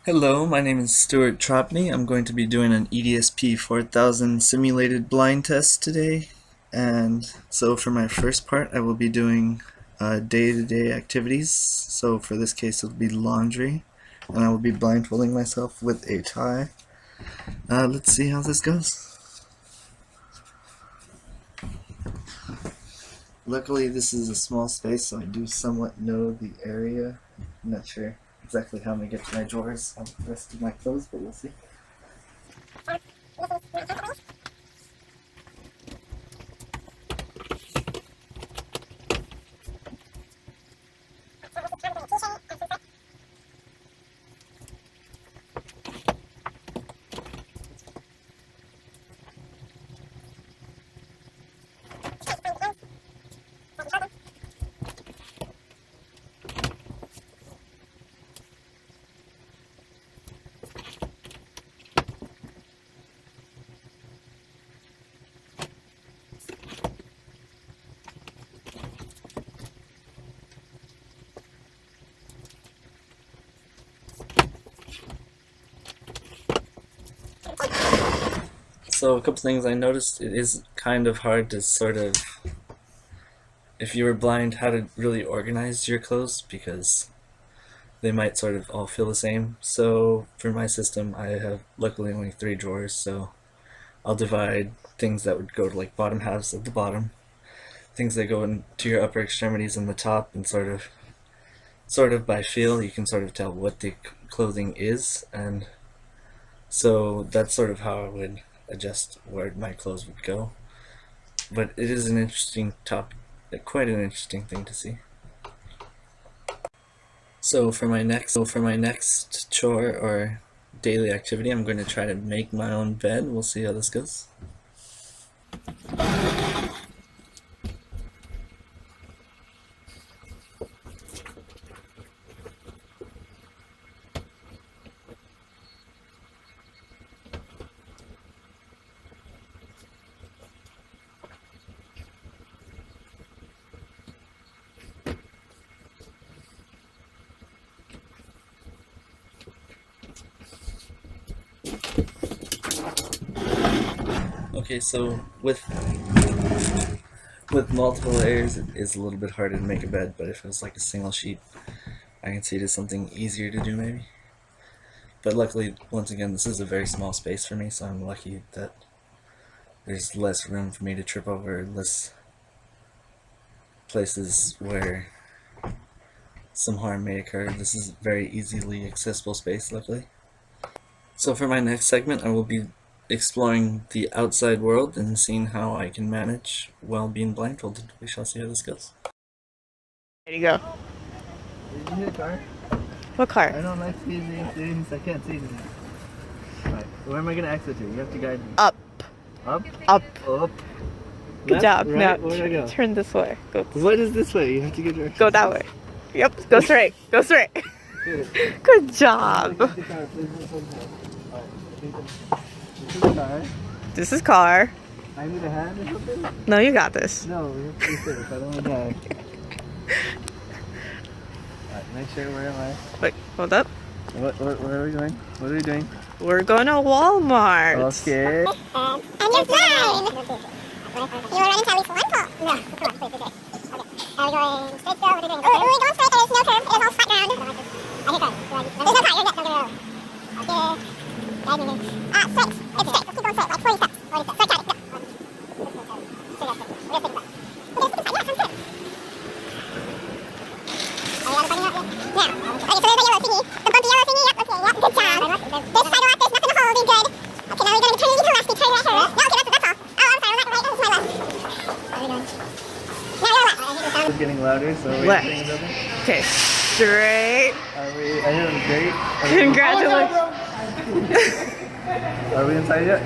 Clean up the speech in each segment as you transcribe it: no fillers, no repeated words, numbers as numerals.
Hello, my name is Stuart Trapani. I'm going to be doing an Edsp 4000 simulated blind test today. And so for my first part, I will be doing day-to-day activities. So for this case, it'll be laundry. And I will be blindfolding myself with a tie. Let's see how this goes. Luckily, this is a small space, so I do somewhat know the area. I'm not sure exactly how I'm going to get to my drawers on the rest of my clothes, but we'll see. So a couple things I noticed, it is kind of hard to sort of, if you were blind, how to really organize your clothes because they might sort of all feel the same. So for my system, I have luckily only 3 drawers, so I'll divide things that would go to like bottom halves at the bottom, things that go into your upper extremities in the top, and sort of by feel you can sort of tell what the clothing is, and so that's sort of how I would adjust where my clothes would go. But it is an interesting topic, quite an interesting thing to see. So for my next chore or daily activity, I'm going to try to make my own bed. We'll see how this goes. Okay, so with multiple layers, it is a little bit harder to make a bed, but if it was like a single sheet, I can see it as something easier to do maybe. But luckily, once again, this is a very small space for me, so I'm lucky that there's less room for me to trip over, less places where some harm may occur. This is a very easily accessible space, luckily. So for my next segment, I will be exploring the outside world and seeing how I can manage while being blindfolded. We shall see how this goes. There you go. Did you hear the car? What car? I don't like seeing things. I can't see anything. Right. Where am I going to exit to? You have to guide me. Up. Up? Up. Up. Good job. Right? Now Where do I go? turn this way. Go. What is this way? You have to get directions. Go that way. Yep. Go straight. Go straight. Good job. This is car. I need a hand or something? No, you got this. No, we have to be safe. I don't want to die. Alright, make sure, where am I? Wait, hold up. Where are we going? What are we doing? We're going to Walmart. Okay. And you're blind! You want to run into at least one pole? No, come on, please, okay. Are we going straight still? What are we doing? We're going straight, there's no curve, it's all flat ground. I hit that. There's no car, you're good, don't get it over. Okay. Guide me. Straight. It's straight, let's keep going straight, like 40 steps. 40 steps. Straight, got it, go. Straight, that's it. We're just thinking about it. Okay, let's take a side, yeah, sounds good. Are we on the bunny out? Yeah. Okay, so there's the yellow thingy. The bumpy yellow thingy, yep, okay, yep, good job. This sidewalk, there's nothing to hold, you're good. Okay, now we're going to be turning to the left, we turn right here. No, okay, that's all. Oh, I'm sorry, right, this is my left. How are we doing? Now you're left. It's getting louder, so are we Left. saying something? Okay, straight. Are you doing great? Congratulations. Are we inside yet?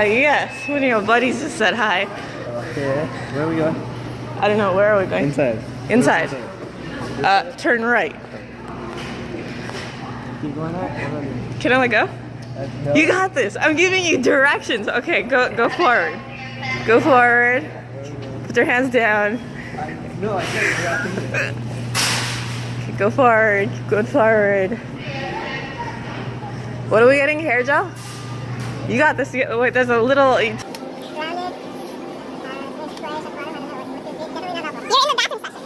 Yes. One of your buddies just said hi. Okay. Where are we going? I don't know. Where are we going? Inside. Inside. Turn right. Keep going right? Can I let go? No. You got this. I'm giving you directions. Okay, go forward. Go forward. Put your hands down. No, I can't. Okay, go forward. Keep going forward. What are we getting? Hair gel? You got this. Wait, there's a little. You're in the bathroom section.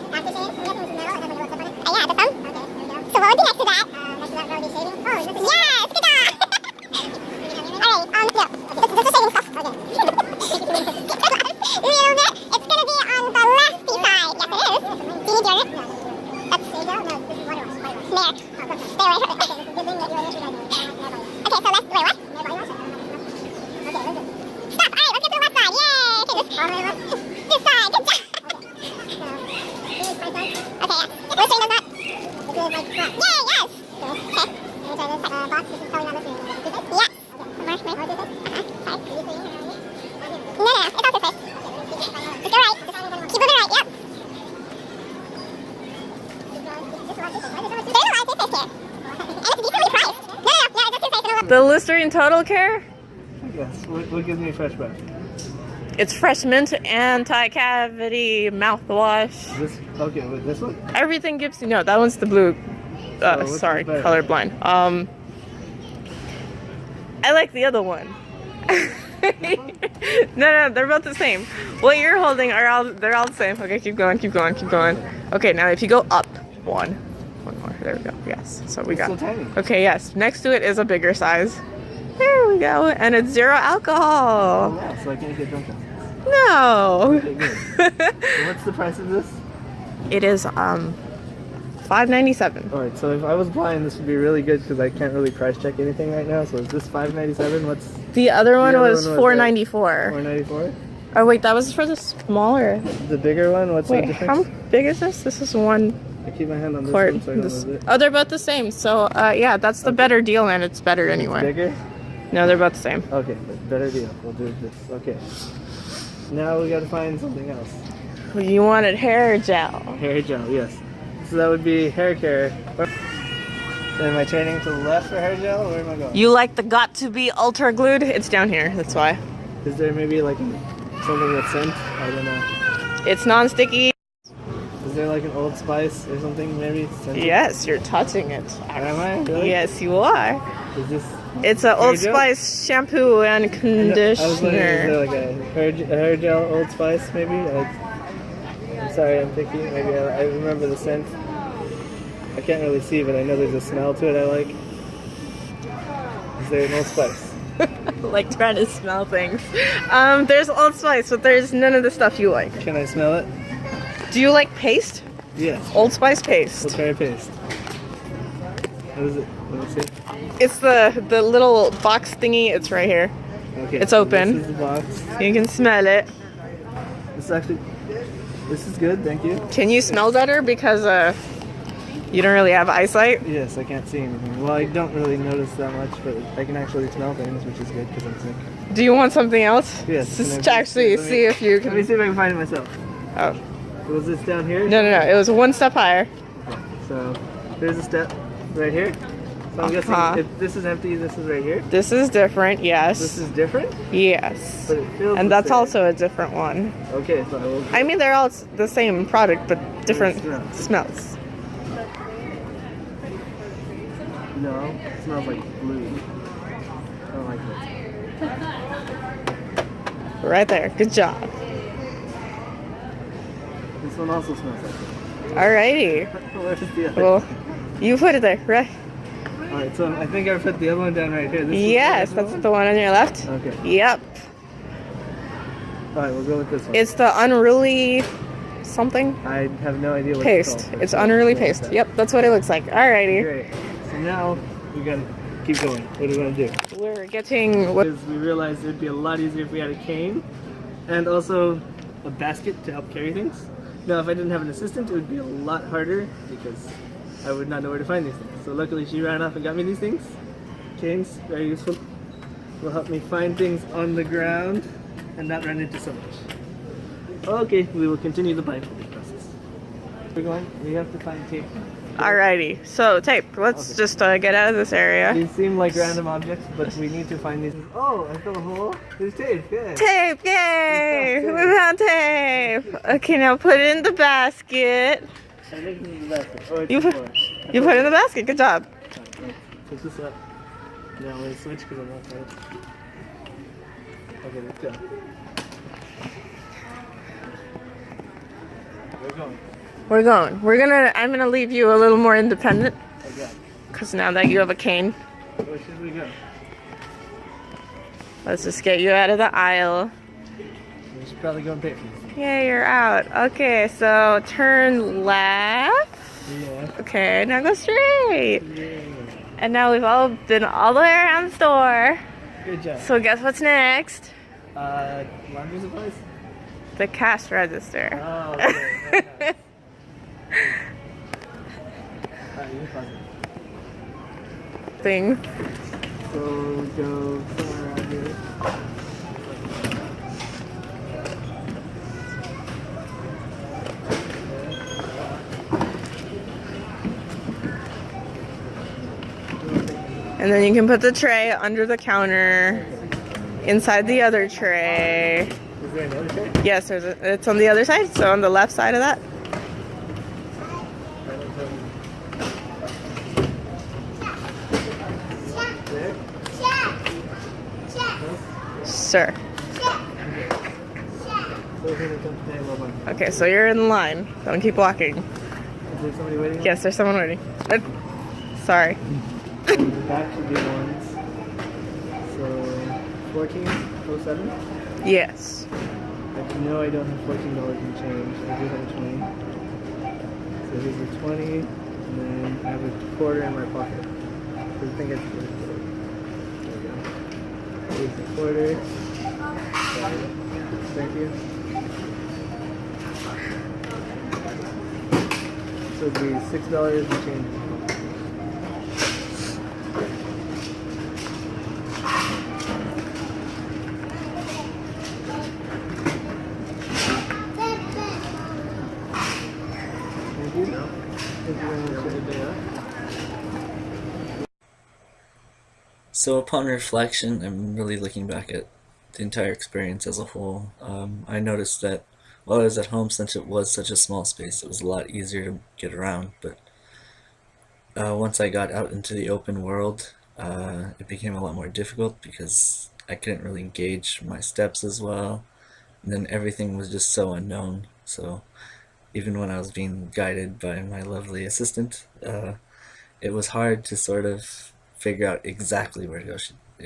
Aftershave, you get into the middle, and then when you click on it. Yeah, the thumb. Okay, there we go. So what would be next to that? Next to that row would be shaving. Oh, is this yes, good job! Alright, no. This is shaving stuff. Okay. It's gonna be on the lefty side. Yes, it is. Do you need deodorant? No. That's shave gel? No, this is water wash. There. Oh, good. Stay away from it. Okay, this is a good thing that you initially guys know. Okay, so let's, wait, what? Okay, let's do. Stop! Alright, let's get to the left side. Yay! Okay, this side. Good job! Okay. Okay, yeah. Which thing does that? This is like front. Yay, yes! Okay. Let me try this box. This is probably not listening. Do this? Yes! Okay. More, do this? Sorry. Do you see it? No, it's all toothpaste. Just go right. Keep moving right, yep. There's a lot of toothpaste here. And it's decently priced. No, it's just toothpaste. The Listerine Total Care. Yes. What gives me a fresh breath? It's fresh mint anti-cavity mouthwash. This okay with this one? Everything gives you no. That one's the blue. what's Sorry, better? colorblind. I like the other one. No, they're both the same. What you're holding they're all the same. Okay, keep going. Okay, now if you go up one more. There we go. Yes. So we got. So tiny. Okay, yes. Next to it is a bigger size. There we go, and it's 0 alcohol. Oh, yeah, so I can't get drunk on this. No. Okay, good. So what's the price of this? It is $5.97. All right, so if I was blind, this would be really good because I can't really price check anything right now. So is this $5.97? What's The other one other was one was $4.94. $4.94? Oh wait, that was for the smaller. The bigger one? What's Wait, the how difference? big is this? This is one I keep my hand on this quart. one so I don't This- lose it. Oh, they're both the same. So yeah, that's the better deal, and it's better anyway. Bigger? No, they're both the same. Okay, better deal. We'll do this. Okay. Now we gotta find something else. You wanted hair gel. Hair gel, yes. So that would be hair care. Am I turning to the left for hair gel? Or where am I going? You like the got to be ultra glued? It's down here. That's why. Is there maybe like something with scent? I don't know. It's non-sticky. Is there like an Old Spice or something maybe? Scented? Yes, you're touching it. Am I? Really? Yes, you are. Is this? It's a Hair Old gel? Spice shampoo and I was wondering, is there conditioner. like a hair gel Old Spice maybe? I'm sorry, I'm thinking. Maybe I remember the scent. I can't really see, but I know there's a smell to it I like. Is there an Old Spice? Like trying to smell things. There's Old Spice, but there's none of the stuff you like. Can I smell it? Do you like paste? Yes. Old Spice paste. We'll try paste. What is it? Let me see. It's the little box thingy. It's right here. Okay. It's so open. This is the box. You can smell it. This is good, thank you. Can you smell better because you don't really have eyesight? Yes, I can't see anything. Well, I don't really notice that much, but I can actually smell things, which is good because I'm sick. Do you want something else? Yes. Just can I- actually let me- see if you Let me can. see if I can find it myself. Oh. Was this down here? No. It was one step higher. So, there's a step right here. So I'm Uh-huh. guessing if this is empty, this is right here. This is different. Yes. This is different, Yes. but it feels And the that's same. also a different one. Okay, so I will. I mean, they're all the same product, but different Smells. smells. No, it smells like blue. I don't like this. Right there. Good job. This one also smells like it. Alrighty. Where's the other? Well, you put it there, right? Alright, so I think I put the other one down right here. This Yes, is that's the one on your left. Okay. Yep. Alright, we'll go with this one. It's the unruly something I have no idea what paste. it's called. It's unruly paste. Yep, that's what it looks like. Alrighty. Great. So now we gotta keep going. What do we want to do? We're getting what? Because we realized it would be a lot easier if we had a cane and also a basket to help carry things. Now, if I didn't have an assistant, it would be a lot harder because I would not know where to find these things. So luckily she ran off and got me these things. Canes, very useful. Will help me find things on the ground and not run into so much. Okay, we will continue the blindfolding process. We're going, we have to find tape. Alrighty. So tape. Let's Okay. just get out of this area. These seem like random objects, but we need to find these. Oh, I filled a hole. There's tape, good. Tape! Yay! Tape. We found tape. Okay, now put it in the basket. I think this is the basket. Oh, it's You the put- floor. You put it in the basket. Good job. Pick this up. Now I'm gonna switch because I'm not tired. Okay, let's go. We're going. I'm gonna leave you a little more independent. Okay. Because now that you have a cane, Where should we go? let's just get you out of the aisle. We should probably go and pay for this. Yeah, you're out. Okay, so turn left. Yeah. Okay, now go straight. Yeah. And now we've all been all the way around the store. Good job. So guess what's next? Laundry supplies? The cash register. Oh, okay. Very nice. Alright, you pause it. Thing. So we go somewhere around here. And then you can put the tray under the counter, inside the other tray. Is there another tray? Yes, it's on the other side, so on the left side of that. There? Sir. So we're gonna come today, well, Okay, so you're in line. Don't keep walking. is there somebody waiting? Yes, there's someone waiting. Sorry. The back should be ones. So 1407. Yes. I know I don't have $14 in change. I do have a 20. So here's a 20, and then I have a quarter in my pocket. So I think it's a quarter. There we go. Here's a quarter. Thank you. So it'd be $6 in change. So upon reflection, I'm really looking back at the entire experience as a whole. I noticed that while I was at home, since it was such a small space, it was a lot easier to get around. But once I got out into the open world, it became a lot more difficult because I couldn't really gauge my steps as well. And then everything was just so unknown. So even when I was being guided by my lovely assistant, it was hard to sort of figure out exactly where to go,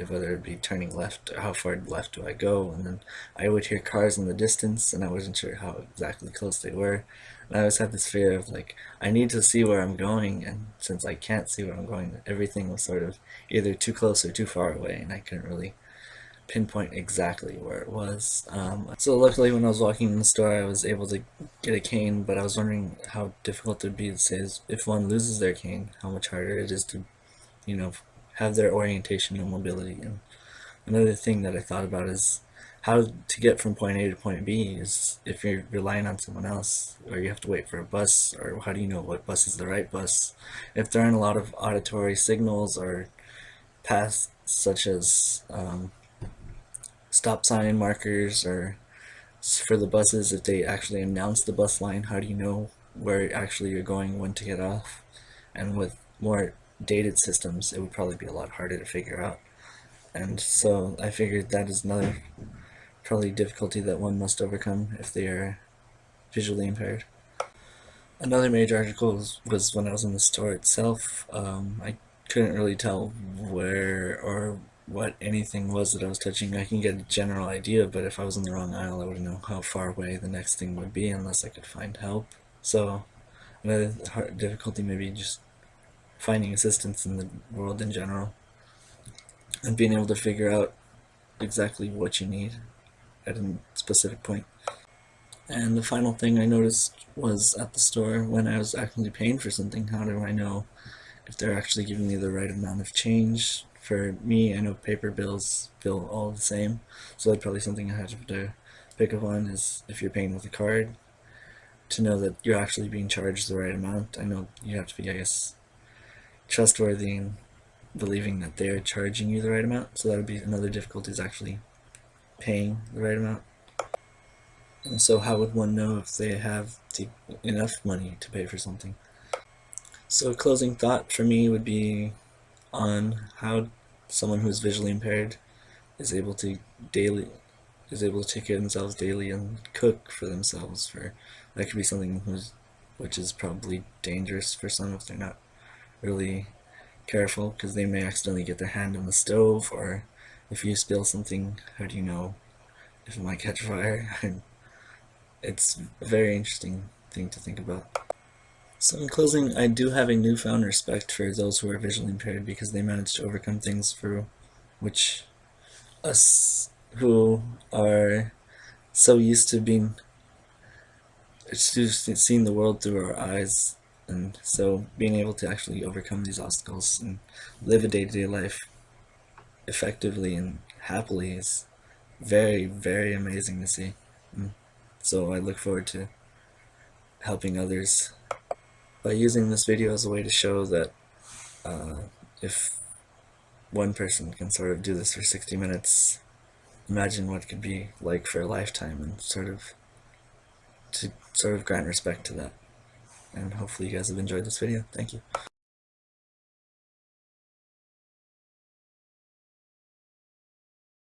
whether it be turning left or how far left do I go. And then I would hear cars in the distance and I wasn't sure how exactly close they were. And I always had this fear of like, I need to see where I'm going, and since I can't see where I'm going, everything was sort of either too close or too far away, and I couldn't really pinpoint exactly where it was. So luckily when I was walking in the store, I was able to get a cane, but I was wondering how difficult it would be to say if one loses their cane, how much harder it is to, have their orientation and mobility. And another thing that I thought about is how to get from point A to point B is if you're relying on someone else, or you have to wait for a bus, or how do you know what bus is the right bus? If there aren't a lot of auditory signals or paths such as stop sign markers, or for the buses, if they actually announce the bus line, how do you know where actually you're going, when to get off? And with more dated systems, it would probably be a lot harder to figure out. And so I figured that is another probably difficulty that one must overcome if they are visually impaired. Another major article was when I was in the store itself. I couldn't really tell where or what anything was that I was touching. I can get a general idea, but if I was in the wrong aisle, I wouldn't know how far away the next thing would be unless I could find help. So another difficulty may be just finding assistance in the world in general, and being able to figure out exactly what you need at a specific point. And the final thing I noticed was at the store, when I was actually paying for something, how do I know if they're actually giving me the right amount of change? For me, I know paper bills feel all the same, so that's probably something I have to pick up on, is if you're paying with a card, to know that you're actually being charged the right amount. I know you have to be, I guess, trustworthy in believing that they're charging you the right amount, so that would be another difficulty, is actually paying the right amount. And so how would one know if they have enough money to pay for something? So a closing thought for me would be, on how someone who's visually impaired is able to take care of themselves daily and cook for themselves. For that could be something which is probably dangerous for some if they're not really careful, because they may accidentally get their hand on the stove, or if you spill something, how do you know if it might catch fire? It's a very interesting thing to think about. So in closing, I do have a newfound respect for those who are visually impaired, because they manage to overcome things for which us who are so used to seeing the world through our eyes, and so being able to actually overcome these obstacles and live a day-to-day life effectively and happily is very, very amazing to see. So I look forward to helping others by using this video as a way to show that if one person can sort of do this for 60 minutes, imagine what it could be like for a lifetime, and sort of grant respect to that. And hopefully you guys have enjoyed this video. Thank you.